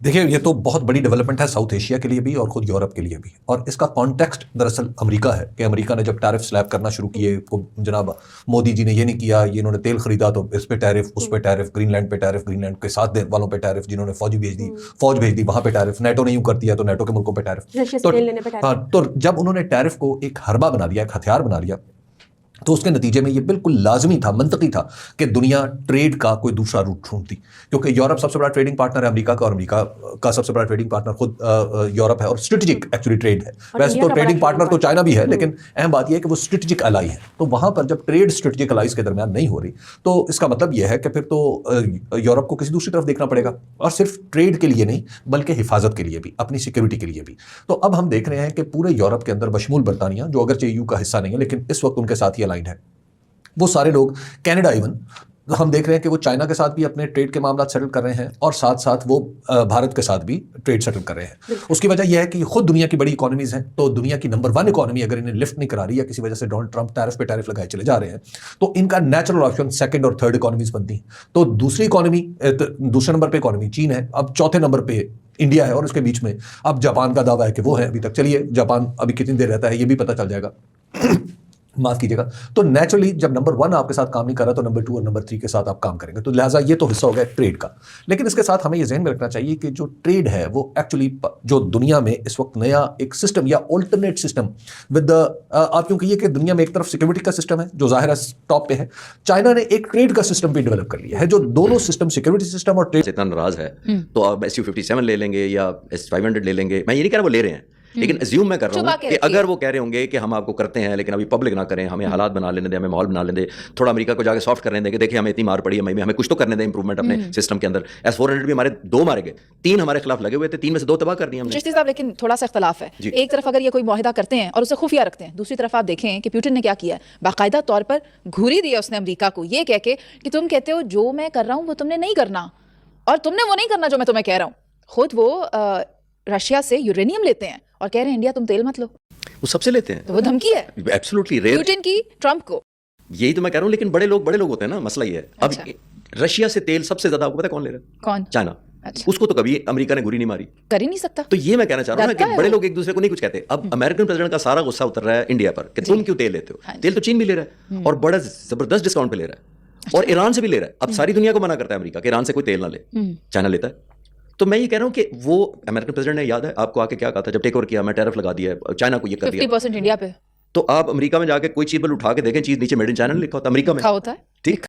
देखिए, ये तो बहुत बड़ी डेवलपमेंट है साउथ एशिया के लिए भी और खुद यूरोप के लिए भी। और इसका कॉन्टेक्स्ट दरअसल अमेरिका है कि अमेरिका ने जब टैरिफ स्लैब करना शुरू किए, जनाब मोदी जी ने ये नहीं किया, ये इन्होंने तेल खरीदा तो इस पे टैरिफ, उस पे टैरिफ, ग्रीनलैंड पे टैरिफ, ग्रीनलैंड के साथ वालों पे टैरिफ, जिन्होंने फौज भेज दी वहां पे टैरिफ, नेटो ने यूं कर दिया तो नेटो के मुल्कों पे टैरिफ। तो जब उन्होंने टैरिफ को एक हरबा बना दिया, एक हथियार बना लिया, तो उसके नतीजे में ये बिल्कुल लाजमी था, मंतकी था कि दुनिया ट्रेड का कोई दूसरा रूट ढूंढती, क्योंकि यूरोप सबसे बड़ा ट्रेडिंग पार्टनर है अमेरिका का, और अमेरिका का सबसे बड़ा ट्रेडिंग पार्टनर खुद यूरोप है, और स्ट्रेटेजिक एक्चुअली ट्रेड है। वैसे तो ट्रेडिंग पार्टनर तो चाइना भी है, लेकिन अहम बात यह है कि वो स्ट्रेटेजिक अलाई है। तो वहां पर जब ट्रेड स्ट्रेटेजिक अलाइज के दरमियान नहीं हो रही, तो इसका मतलब यह है कि फिर तो यूरोप को किसी दूसरी तरफ देखना पड़ेगा, और सिर्फ ट्रेड के लिए नहीं बल्कि हिफाजत के लिए भी, अपनी सिक्योरिटी के लिए भी। तो अब हम देख रहे हैं कि पूरे यूरोप के अंदर बशमूल बरतानिया, जो अगरचे ईयू का हिस्सा नहीं है लेकिन इस वक्त उनके साथ ही अलाइंड है, वो सारे लोग, कनाडा इवन, हम देख रहे हैं कि वो चाइना के साथ भी अपने ट्रेड के मामला सेटल कर रहे हैं, और साथ साथ वो भारत के साथ भी ट्रेड सेटल कर रहे हैं। उसकी वजह यह है कि खुद दुनिया की बड़ी इकोनॉमीज हैं, तो दुनिया की नंबर 1 इकोनॉमी अगर इन्हें लिफ्ट नहीं करा रही, या किसी वजह से डोनाल्ड ट्रंप टैरिफ पे टैरिफ लगाए चले जा रहे हैं, तो इनका नेचुरल ऑप्शन सेकंड और थर्ड इकोनॉमीज बनती हैं। तो दूसरी इकोनॉमी, दूसरे नंबर पे इकोनॉमी चीन है, अब चौथे नंबर पे इंडिया है, और उसके बीच में अब जापान का दावा है कि वो है अभी तक। चलिए, जापान अभी कितनी देर रहता है ये भी पता चल जाएगा, माफ कीजिएगा। तो नेचुरली जब नंबर 1 आपके साथ काम नहीं कर रहा, तो नंबर 2 और नंबर 3 के साथ आप काम करेंगे। तो लिहाजा ये तो हिस्सा हो गया ट्रेड का। लेकिन इसके साथ हमें ये ज़हन में रखना चाहिए कि जो ट्रेड है वो एक्चुअली जो दुनिया में इस वक्त नया एक सिस्टम या ऑल्टरनेट सिस्टम विद आप क्यों कहिए कि दुनिया में एक तरफ सिक्योरिटी का सिस्टम है जो जाहिर है टॉप पे है, चाइना ने एक ट्रेड का सिस्टम भी डेवलप कर लिया है, जो दोनों सिस्टम, सिक्योरिटी सिस्टम और ट्रेड। इतना नाराज है तो आप SU-57 ले लेंगे या S-500 ले लेंगे, मैं ये नहीं कह रहा वो ले रहे हैं, लेकिन अज्यूम मैं कर रहा हूँ कि अगर वो कह रहे होंगे कि हम आपको करते हैं लेकिन अभी पब्लिक ना करें, हमें हालात बना लेने दें, हमें माहौल बना लेने दें, थोड़ा अमेरिका को जाके सॉफ्ट करने दें कि देखिए हमें इतनी मार पड़ी है, हमें कुछ तो करने दें इंप्रूवमेंट अपने सिस्टम के अंदर। S-400 भी हमारे 2 मारे गए, 3 हमारे खिलाफ लगे हुए थे, 3 में से 2 तबाह कर दिए हमने। चिश्ती साहब, लेकिन थोड़ा सा इख्तलाफ है। एक तरफ अगर ये कोई मुआहिदा करते हैं और उसे खुफिया रखते हैं, दूसरी तरफ आप देखें कि पुतिन ने क्या किया है, बाकायदा तौर पर घूरी दी है उसने अमेरिका को, ये कह के कि तुम कहते हो जो मैं कर रहा हूँ वो तुमने नहीं करना, और तुमने वो नहीं करना जो मैं तुम्हें कह रहा हूँ। खुद वो रशिया से यूरेनियम लेते हैं और कह रहे हैं इंडिया तुम तेल मत लो, वो सबसे लेते हैं। तो वो धमकी है एब्सोल्युटली रेयर, पुतिन की ट्रंप को। यही तो मैं कह रहा हूँ, लेकिन बड़े लोग होते हैं ना, मसला ये है। अब रशिया से तेल सबसे ज्यादा आपको पता है कौन ले रहा है? कौन? चाइना। उसको तो कभी अमेरिका ने गोली नहीं मारी, कर ही नहीं सकता। तो ये मैं कहना चाह रहा हूँ ना कि बड़े लोग एक दूसरे को नहीं कुछ कहते। अब अमेरिकन प्रेसिडेंट का सारा गुस्सा उतर रहा है इंडिया पर कि तुम क्यों तेल लेते हो। तेल तो चीन भी ले रहा है और बड़ा जबरदस्त डिस्काउंट पे ले रहा है, और ईरान से भी ले रहा है। अब सारी दुनिया को मना करता है अमेरिका कि ईरान से कोई तेल ना ले, चाइना लेता है। तो मैं ये कह रहा हूँ कि वो अमेरिकन प्रेसिडेंट ने, याद है आपको, आके क्या कहा था जब टेक ओवर किया, मैं टैरिफ लगा दिया है, चाइना को ये कर दिया 50% इंडिया पे। तो आप अमेरिका में जाके कोई चीज पर उठा के देखें, चीज नीचे मेड इन चाइना लिखा होता है, अमेरिका में होता है, ठीक।